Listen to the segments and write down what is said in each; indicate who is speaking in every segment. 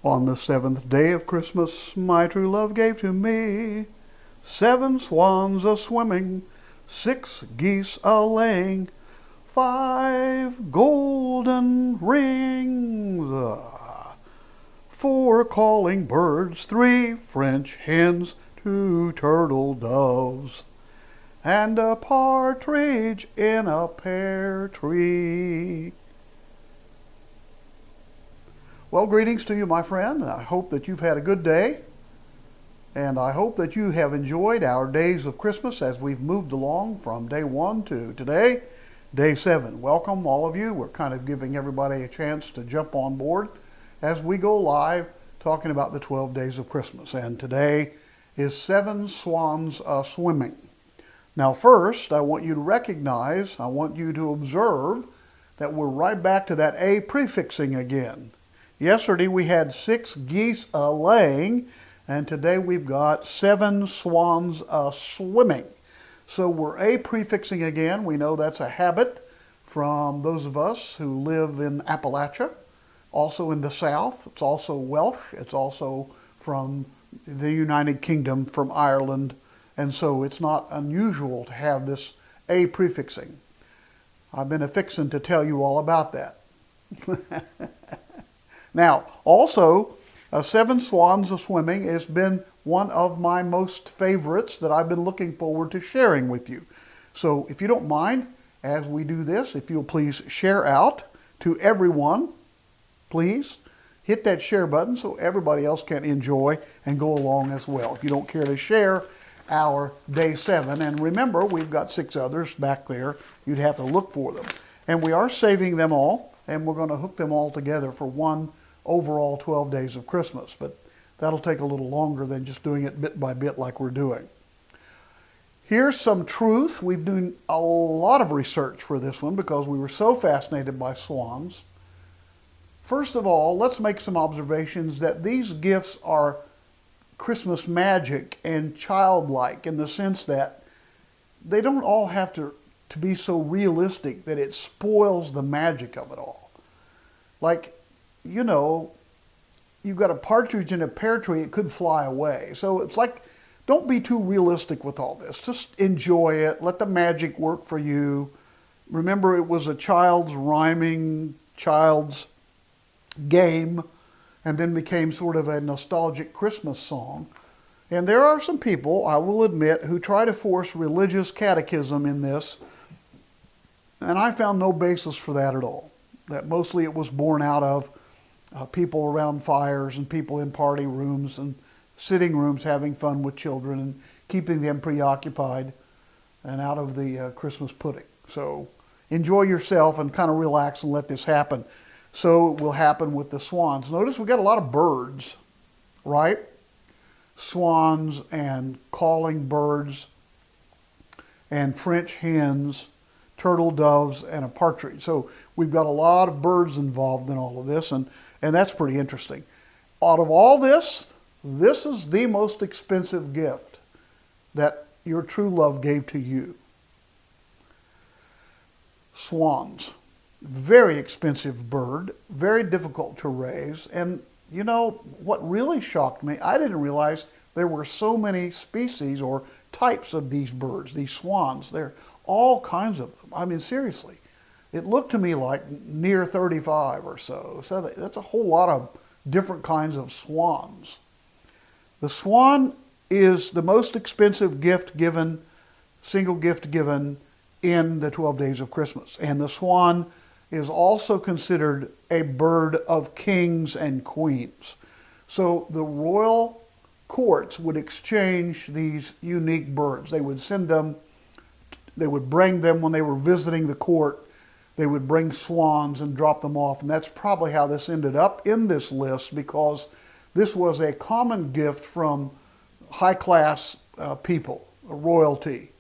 Speaker 1: On the seventh day of Christmas, my true love gave to me 7 swans a-swimming, 6 geese a-laying, 5 golden rings, 4 calling birds, 3 French hens, 2 turtle doves, and a partridge in a pear tree. Well, greetings to you, my friend. I hope that you've had a good day, and I hope that you have enjoyed our days of Christmas as we've moved along from day 1 to today, day 7. Welcome, all of you. We're kind of giving everybody a chance to jump on board as we go live talking about the 12 days of Christmas. And today is 7 swans a-swimming. Now, first, I want you to observe that we're right back to that A prefixing again. Yesterday we had 6 geese a-laying, and today we've got 7 swans a-swimming. So we're A prefixing again. We know that's a habit from those of us who live in Appalachia, also in the South. It's also Welsh. It's also from the United Kingdom, from Ireland, and so it's not unusual to have this A prefixing. I've been affixing to tell you all about that. Now, also, 7 swans a-swimming has been one of my most favorites that I've been looking forward to sharing with you. So if you don't mind, as we do this, if you'll please share out to everyone, please hit that share button so everybody else can enjoy and go along as well. If you don't care to share our day 7, and remember, we've got 6 others back there. You'd have to look for them. And we are saving them all, and we're going to hook them all together for one overall 12 days of Christmas, but that'll take a little longer than just doing it bit by bit like we're doing. Here's some truth. We've done a lot of research for this one because we were so fascinated by swans. First of all, let's make some observations that these gifts are Christmas magic and childlike in the sense that they don't all have to be so realistic that it spoils the magic of it all. Like, you know, you've got a partridge in a pear tree, it could fly away. So it's like, don't be too realistic with all this. Just enjoy it. Let the magic work for you. Remember, it was a child's game, and then became sort of a nostalgic Christmas song. And there are some people, I will admit, who try to force religious catechism in this, and I found no basis for that at all. That mostly it was born out of people around fires and people in party rooms and sitting rooms having fun with children and keeping them preoccupied and out of the Christmas pudding. So enjoy yourself and kind of relax and let this happen. So it will happen with the swans. Notice we've got a lot of birds, right? Swans and calling birds and French hens, turtle doves, and a partridge. So we've got a lot of birds involved in all of this, and that's pretty interesting. Out of all this, this is the most expensive gift that your true love gave to you. Swans. Very expensive bird, very difficult to raise. And you know, what really shocked me, I didn't realize there were so many species or types of these birds, these swans. There are all kinds of them. I mean, seriously. It looked to me like near 35 or so. So that's a whole lot of different kinds of swans. The swan is the most expensive gift given, single gift given in the 12 days of Christmas. And the swan is also considered a bird of kings and queens. So the royal courts would exchange these unique birds. They would send them, they would bring them when they were visiting the court. They would bring swans and drop them off. And that's probably how this ended up in this list, because this was a common gift from high-class people, royalty,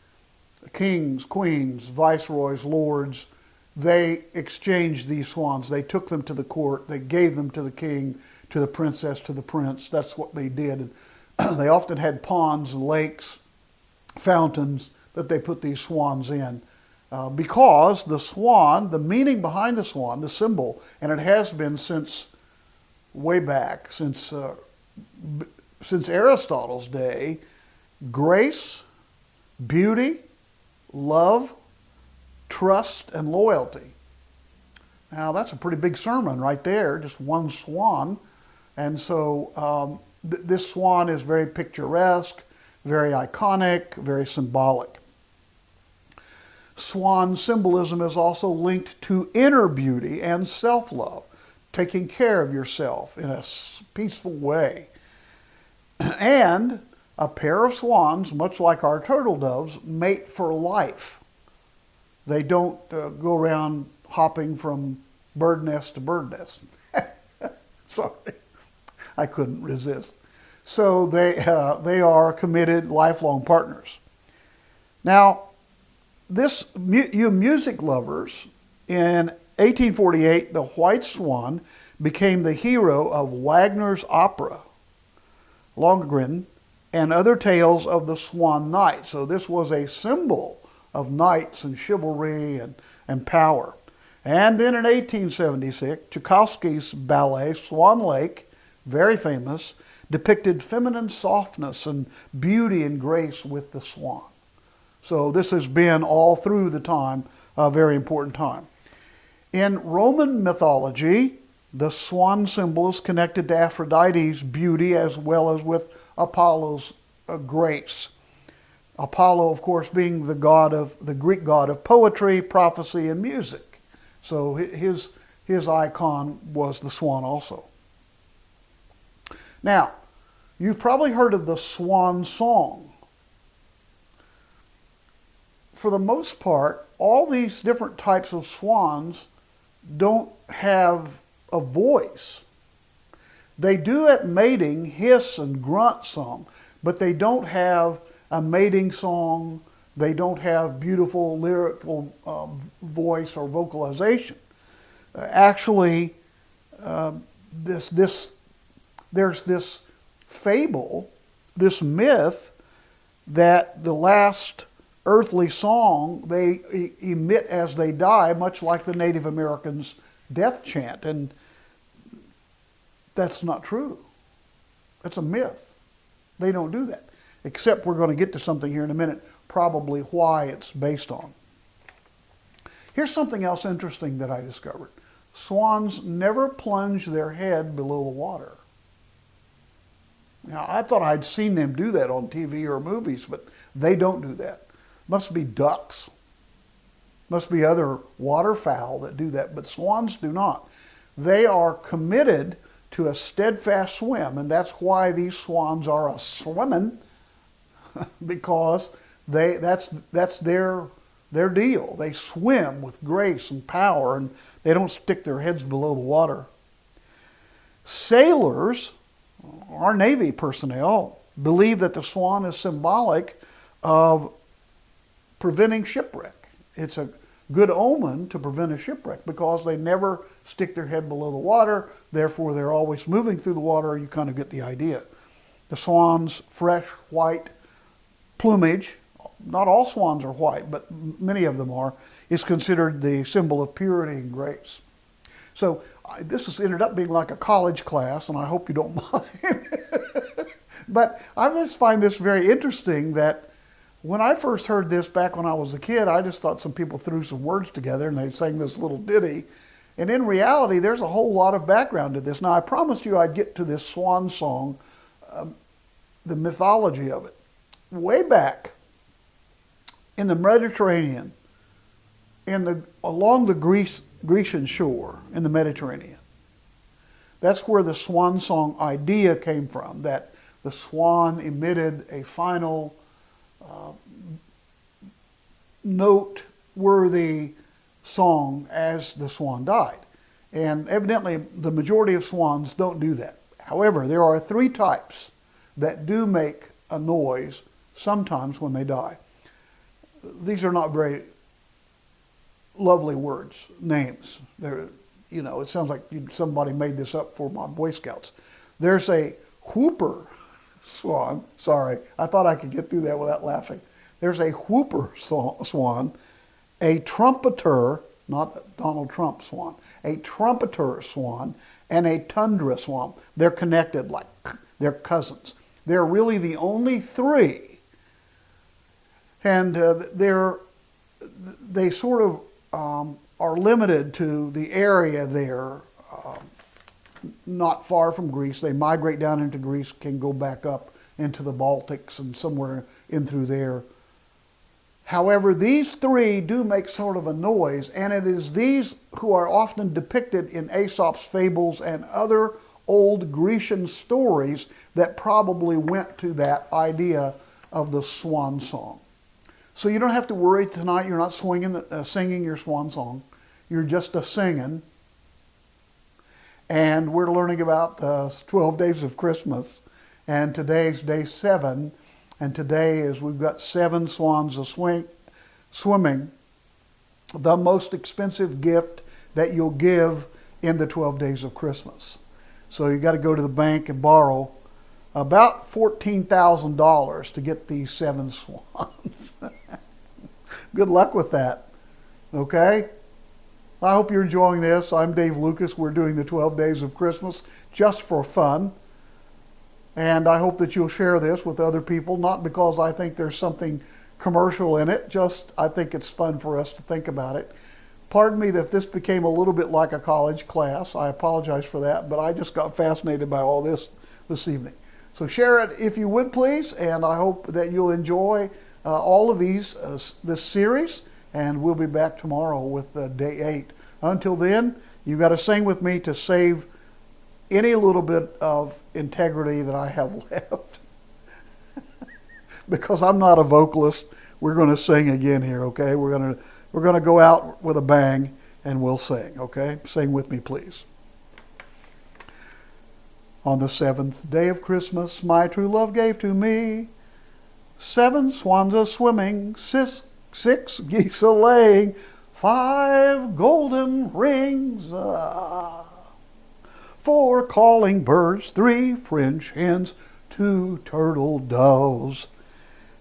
Speaker 1: kings, queens, viceroys, lords. They exchanged these swans. They took them to the court. They gave them to the king, to the princess, to the prince. That's what they did. And they often had ponds, lakes, fountains that they put these swans in. Because the swan, the meaning behind the swan, the symbol, and it has been since way back, since Aristotle's day, grace, beauty, love, trust, and loyalty. Now, that's a pretty big sermon right there, just one swan. And so this swan is very picturesque, very iconic, very symbolic. Swan symbolism is also linked to inner beauty and self-love, taking care of yourself in a peaceful way. And a pair of swans, much like our turtle doves, mate for life. They don't go around hopping from bird nest to bird nest. Sorry, I couldn't resist. So they are committed, lifelong partners. Now, you music lovers, in 1848, the White Swan became the hero of Wagner's opera, Lohengrin, and other tales of the Swan Knight. So this was a symbol of knights and chivalry and power. And then in 1876, Tchaikovsky's ballet, Swan Lake, very famous, depicted feminine softness and beauty and grace with the swan. So this has been all through the time a very important time. In Roman mythology, the swan symbol is connected to Aphrodite's beauty as well as with Apollo's grace. Apollo, of course, being the Greek god of poetry, prophecy, and music. So his icon was the swan also. Now, you've probably heard of the swan song. For the most part, all these different types of swans don't have a voice. They do at mating hiss and grunt some, but they don't have a mating song. They don't have beautiful lyrical voice or vocalization. Actually, there's this fable, this myth, that the last earthly song they emit as they die, much like the Native Americans' death chant. And that's not true. That's a myth. They don't do that. Except we're going to get to something here in a minute, probably why it's based on. Here's something else interesting that I discovered. Swans never plunge their head below the water. Now, I thought I'd seen them do that on TV or movies, but they don't do that. Must be ducks. Must be other waterfowl that do that, but swans do not. They are committed to a steadfast swim, and that's why these swans are a swimming, because that's their deal. They swim with grace and power, and they don't stick their heads below the water. Sailors, our Navy personnel, believe that the swan is symbolic of preventing shipwreck. It's a good omen to prevent a shipwreck because they never stick their head below the water, therefore they're always moving through the water. You kind of get the idea. The swan's fresh white plumage, not all swans are white, but many of them are, is considered the symbol of purity and grace. So this has ended up being like a college class, and I hope you don't mind. But I just find this very interesting that when I first heard this back when I was a kid, I just thought some people threw some words together and they sang this little ditty. And in reality, there's a whole lot of background to this. Now, I promised you I'd get to this swan song, the mythology of it. Way back in the Mediterranean, along the Grecian shore in the Mediterranean, that's where the swan song idea came from, that the swan emitted a final noteworthy song as the swan died. And evidently, the majority of swans don't do that. However, there are 3 types that do make a noise sometimes when they die. These are not very lovely words, names. It sounds like somebody made this up for my Boy Scouts. There's a whooper swan. Sorry, I thought I could get through that without laughing. There's a whooper swan, a trumpeter, not Donald Trump swan, a trumpeter swan, and a tundra swan. They're connected like they're cousins. They're really the only three. And they sort of are limited to the area there, not far from Greece. They migrate down into Greece, can go back up into the Baltics and somewhere in through there. However, these three do make sort of a noise, and it is these who are often depicted in Aesop's fables and other old Grecian stories that probably went to that idea of the swan song. So you don't have to worry tonight. You're not singing your swan song. You're just singing. And we're learning about 12 days of Christmas. And today's day 7. And today is we've got 7 swans swimming. The most expensive gift that you'll give in the 12 days of Christmas. So you got to go to the bank and borrow about $14,000 to get these 7 swans. Good luck with that. Okay? I hope you're enjoying this. I'm Dave Lucas. We're doing the 12 days of Christmas just for fun. And I hope that you'll share this with other people, not because I think there's something commercial in it, just I think it's fun for us to think about it. Pardon me if this became a little bit like a college class. I apologize for that, but I just got fascinated by all this evening. So share it if you would, please, and I hope that you'll enjoy all of this series, and we'll be back tomorrow with day 8. Until then, you've got to sing with me to save any little bit of integrity that I have left. Because I'm not a vocalist, we're going to sing again here, okay? We're going to go out with a bang and we'll sing, okay? Sing with me, please. On the 7th day of Christmas, my true love gave to me 7 swans a-swimming, 6 geese a-laying, 5 golden rings, 4 calling birds, 3 French hens, 2 turtle doves,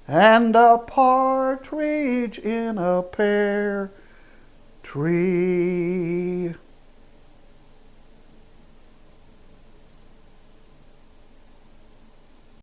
Speaker 1: and a partridge in a pear tree.